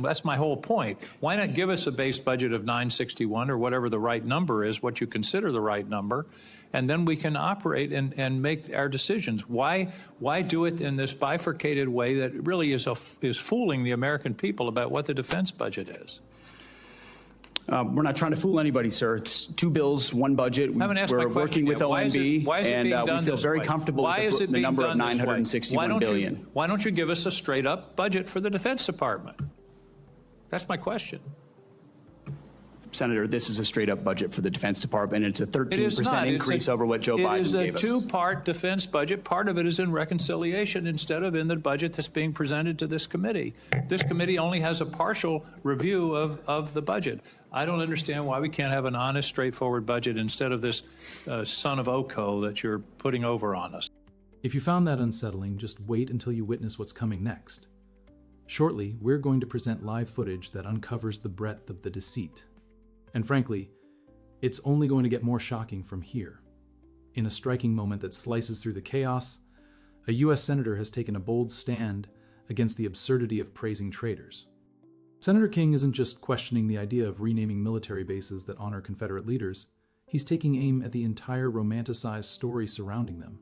That's my whole point. Why not give us a base budget of 961 or whatever the right number is, what you consider the right number, and then we can operate and make our decisions. Why do it in this bifurcated way that really is fooling the American people about what the defense budget is? We're not trying to fool anybody, sir. It's 2 bills, 1 budget. We're working with OMB, and we feel very comfortable with the number of $961 billion. Why don't you give us a straight-up budget for the Defense Department? That's my question. Senator, this is a straight-up budget for the Defense Department, and it's a 13% increase over what Joe Biden gave us. It is a 2-part defense budget. Part of it is in reconciliation instead of in the budget that's being presented to this committee. This committee only has a partial review of the budget. I don't understand why we can't have an honest, straightforward budget instead of this son of Oko that you're putting over on us. If you found that unsettling, just wait until you witness what's coming next. Shortly, we're going to present live footage that uncovers the breadth of the deceit. And frankly, it's only going to get more shocking from here. In a striking moment that slices through the chaos, a U.S. senator has taken a bold stand against the absurdity of praising traitors. Senator King isn't just questioning the idea of renaming military bases that honor Confederate leaders, he's taking aim at the entire romanticized story surrounding them.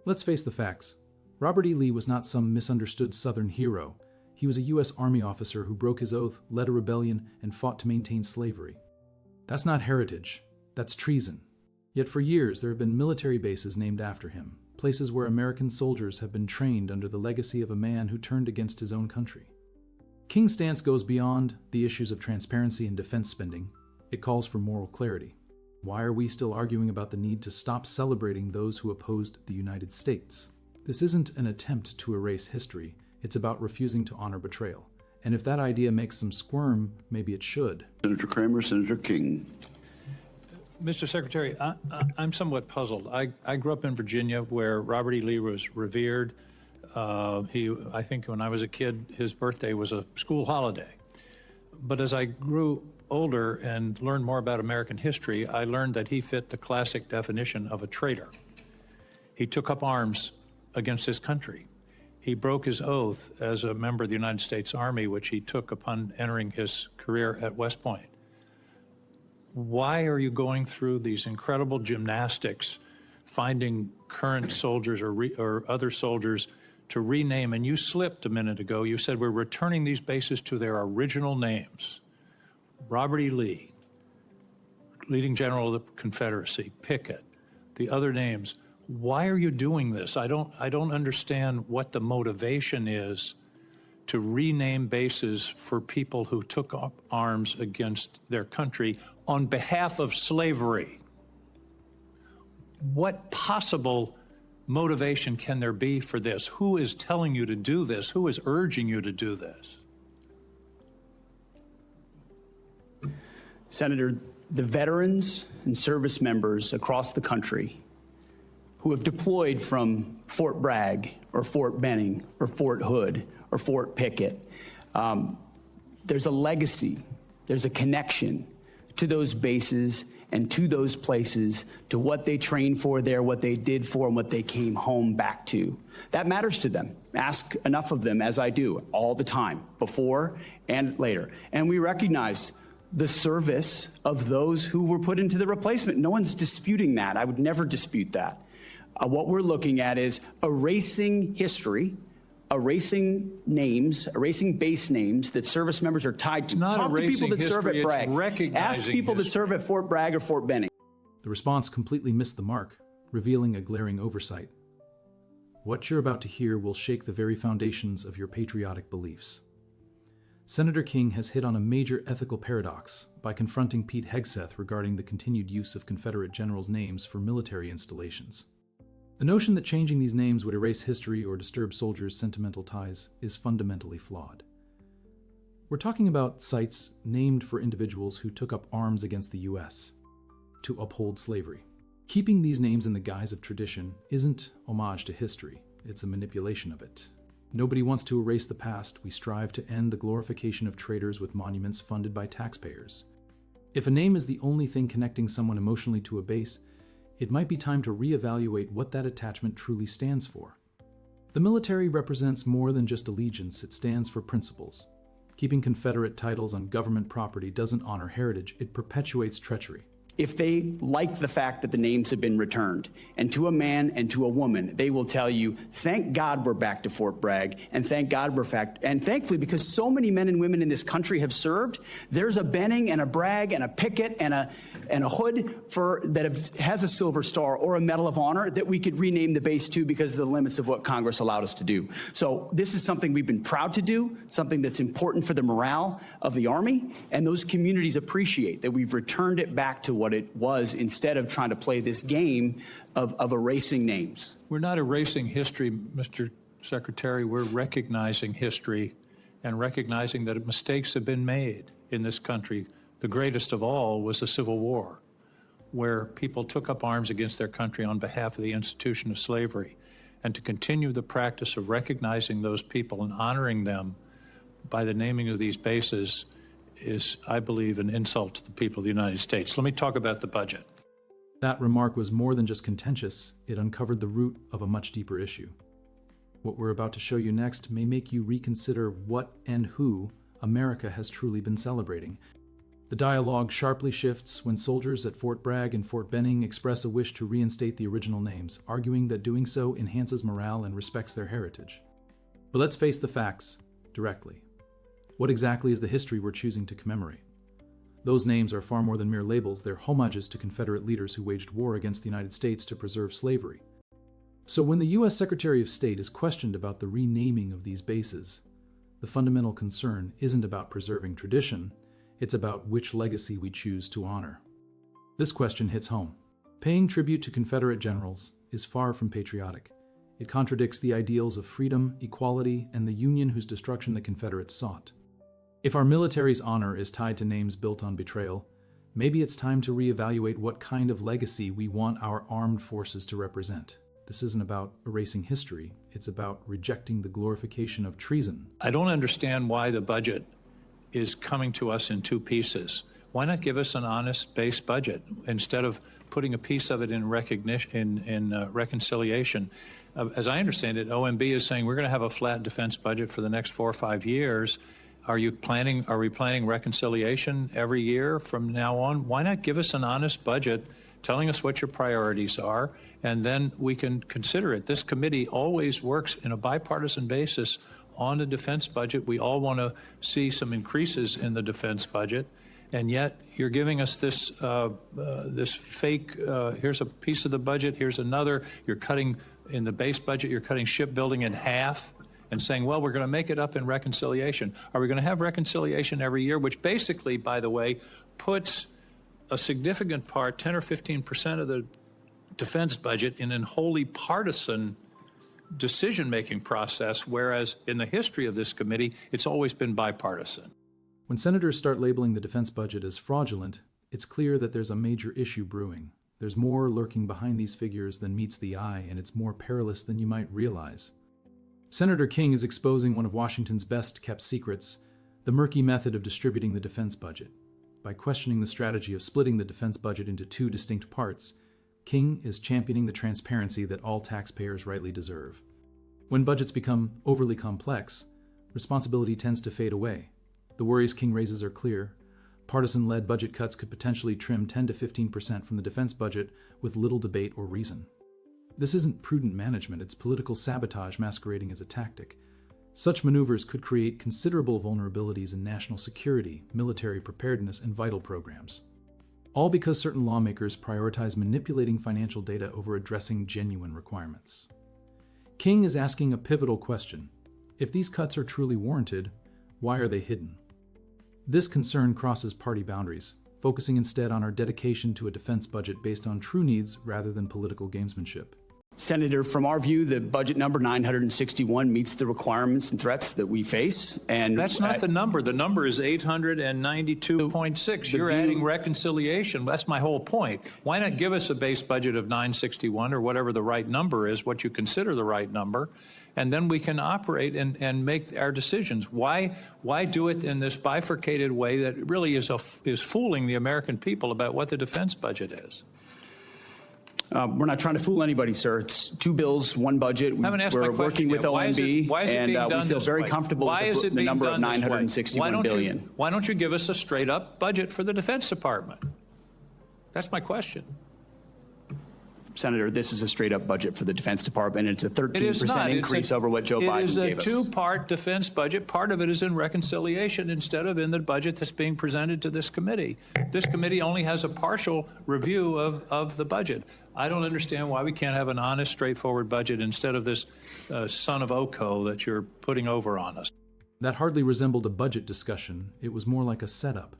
Let's face the facts. Robert E. Lee was not some misunderstood Southern hero. He was a U.S. Army officer who broke his oath, led a rebellion, and fought to maintain slavery. That's not heritage, that's treason. Yet for years there have been military bases named after him, places where American soldiers have been trained under the legacy of a man who turned against his own country. King's stance goes beyond the issues of transparency and defense spending. It calls for moral clarity. Why are we still arguing about the need to stop celebrating those who opposed the United States? This isn't an attempt to erase history, it's about refusing to honor betrayal. And if that idea makes them squirm, maybe it should. Senator Kramer, Senator King. Mr. Secretary, I'm somewhat puzzled. I grew up in Virginia where Robert E. Lee was revered. I think when I was a kid, his birthday was a school holiday. But as I grew older and learned more about American history, I learned that he fit the classic definition of a traitor. He took up arms against his country. He broke his oath as a member of the United States Army, which he took upon entering his career at West Point. Why are you going through these incredible gymnastics, finding current soldiers or other soldiers to rename? And you slipped a minute ago. You said we're returning these bases to their original names. Robert E. Lee, leading general of the Confederacy, Pickett, the other names. Why are you doing this? I don't understand what the motivation is to rename bases for people who took up arms against their country on behalf of slavery. What possible motivation can there be for this? Who is telling you to do this? Who is urging you to do this? Senator, the veterans and service members across the country who have deployed from Fort Bragg or Fort Benning or Fort Hood or Fort Pickett, there's a legacy, there's a connection to those bases and to those places, to what they trained for there, what they did for, and what they came home back to. That matters to them. Ask enough of them, as I do, all the time, before and later. And we recognize the service of those who were put into the replacement. No one's disputing that. I would never dispute that. What we're looking at is erasing history, erasing names, erasing base names that service members are tied to. Talk to people that serve at Bragg. Ask people that serve at Fort Bragg or Fort Benning. The response completely missed the mark, revealing a glaring oversight. What you're about to hear will shake the very foundations of your patriotic beliefs. Senator King has hit on a major ethical paradox by confronting Pete Hegseth regarding the continued use of Confederate generals' names for military installations. The notion that changing these names would erase history or disturb soldiers' sentimental ties is fundamentally flawed. We're talking about sites named for individuals who took up arms against the U.S. to uphold slavery. Keeping these names in the guise of tradition isn't homage to history, it's a manipulation of it. Nobody wants to erase the past. We strive to end the glorification of traitors with monuments funded by taxpayers. If a name is the only thing connecting someone emotionally to a base, it might be time to reevaluate what that attachment truly stands for. The military represents more than just allegiance, it stands for principles. Keeping Confederate titles on government property doesn't honor heritage, it perpetuates treachery. If they like the fact that the names have been returned, and to a man and to a woman, they will tell you, thank God we're back to Fort Bragg, and thank God and thankfully, because so many men and women in this country have served, there's a Benning and a Bragg and a Pickett and a Hood has a Silver Star or a Medal of Honor that we could rename the base to because of the limits of what Congress allowed us to do. So this is something we've been proud to do, something that's important for the morale of the Army, and those communities appreciate that we've returned it back to what it was instead of trying to play this game of erasing names. We're not erasing history, Mr. Secretary. We're recognizing history and recognizing that mistakes have been made in this country. The greatest of all was the Civil War, where people took up arms against their country on behalf of the institution of slavery. And to continue the practice of recognizing those people and honoring them by the naming of these bases is, I believe, an insult to the people of the United States. Let me talk about the budget. That remark was more than just contentious, it uncovered the root of a much deeper issue. What we're about to show you next may make you reconsider what and who America has truly been celebrating. The dialogue sharply shifts when soldiers at Fort Bragg and Fort Benning express a wish to reinstate the original names, arguing that doing so enhances morale and respects their heritage. But let's face the facts directly. What exactly is the history we're choosing to commemorate? Those names are far more than mere labels, they're homages to Confederate leaders who waged war against the United States to preserve slavery. So when the U.S. Secretary of State is questioned about the renaming of these bases, the fundamental concern isn't about preserving tradition, it's about which legacy we choose to honor. This question hits home. Paying tribute to Confederate generals is far from patriotic. It contradicts the ideals of freedom, equality, and the Union whose destruction the Confederates sought. If our military's honor is tied to names built on betrayal, maybe it's time to reevaluate what kind of legacy we want our armed forces to represent. This isn't about erasing history, it's about rejecting the glorification of treason. I don't understand why the budget is coming to us in two pieces. Why not give us an honest base budget instead of putting a piece of it in reconciliation? As I understand it, OMB is saying we're going to have a flat defense budget for the next 4 or 5 years. Are we planning reconciliation every year from now on? Why not give us an honest budget telling us what your priorities are, and then we can consider it. This committee always works in a bipartisan basis on the defense budget. We all want to see some increases in the defense budget, and yet you're giving us this this fake, here's a piece of the budget, here's another. You're cutting, in the base budget, you're cutting shipbuilding in half and saying, well, we're going to make it up in reconciliation. Are we going to have reconciliation every year, which basically, by the way, puts a significant part, 10 or 15% of the defense budget in an wholly partisan decision-making process, whereas in the history of this committee, it's always been bipartisan. When senators start labeling the defense budget as fraudulent, it's clear that there's a major issue brewing. There's more lurking behind these figures than meets the eye, and it's more perilous than you might realize. Senator King is exposing one of Washington's best-kept secrets, the murky method of distributing the defense budget. By questioning the strategy of splitting the defense budget into two distinct parts, King is championing the transparency that all taxpayers rightly deserve. When budgets become overly complex, responsibility tends to fade away. The worries King raises are clear. Partisan-led budget cuts could potentially trim 10 to 15% from the defense budget with little debate or reason. This isn't prudent management, it's political sabotage masquerading as a tactic. Such maneuvers could create considerable vulnerabilities in national security, military preparedness, and vital programs. All because certain lawmakers prioritize manipulating financial data over addressing genuine requirements. King is asking a pivotal question. If these cuts are truly warranted, why are they hidden? This concern crosses party boundaries, focusing instead on our dedication to a defense budget based on true needs rather than political gamesmanship. Senator, from our view, the budget number 961 meets the requirements and threats that we face. And that's not the number. The number is 892.6. You're adding reconciliation. That's my whole point. Why not give us a base budget of 961 or whatever the right number is, what you consider the right number, and then we can operate and make our decisions. Why do it in this bifurcated way that really is fooling the American people about what the defense budget is? We're not trying to fool anybody, sir. It's 2 bills, 1 budget. Haven't asked my We're question working with yet. Why is it- OMB, why is it and being done we feel this very way? comfortable Why is with it the being number of done this way? $961 billion. Why don't you give us a straight-up budget for the Defense Department? That's my question. Senator, this is a straight-up budget for the Defense Department. It's a It is 13% not. increase over what Joe Biden It is a gave us. two-part defense budget. Part of it is in reconciliation instead of in the budget that's being presented to this committee. This committee only has a partial review of the budget. I don't understand why we can't have an honest, straightforward budget instead of this son of Oko that you're putting over on us. That hardly resembled a budget discussion. It was more like a setup.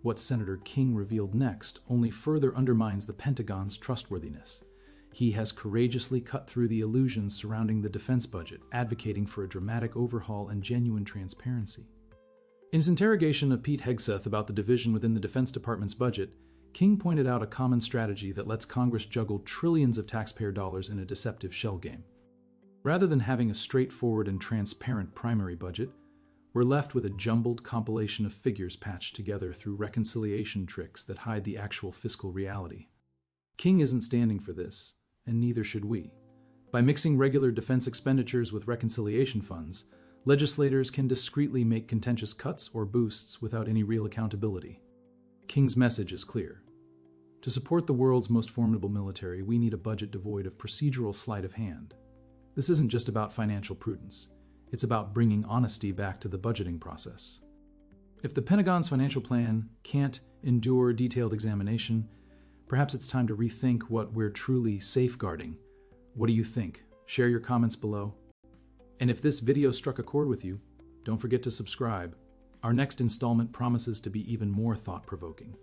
What Senator King revealed next only further undermines the Pentagon's trustworthiness. He has courageously cut through the illusions surrounding the defense budget, advocating for a dramatic overhaul and genuine transparency. In his interrogation of Pete Hegseth about the division within the Defense Department's budget, King pointed out a common strategy that lets Congress juggle trillions of taxpayer dollars in a deceptive shell game. Rather than having a straightforward and transparent primary budget, we're left with a jumbled compilation of figures patched together through reconciliation tricks that hide the actual fiscal reality. King isn't standing for this, and neither should we. By mixing regular defense expenditures with reconciliation funds, legislators can discreetly make contentious cuts or boosts without any real accountability. King's message is clear. To support the world's most formidable military, we need a budget devoid of procedural sleight of hand. This isn't just about financial prudence. It's about bringing honesty back to the budgeting process. If the Pentagon's financial plan can't endure detailed examination, perhaps it's time to rethink what we're truly safeguarding. What do you think? Share your comments below. And if this video struck a chord with you, don't forget to subscribe. Our next installment promises to be even more thought-provoking.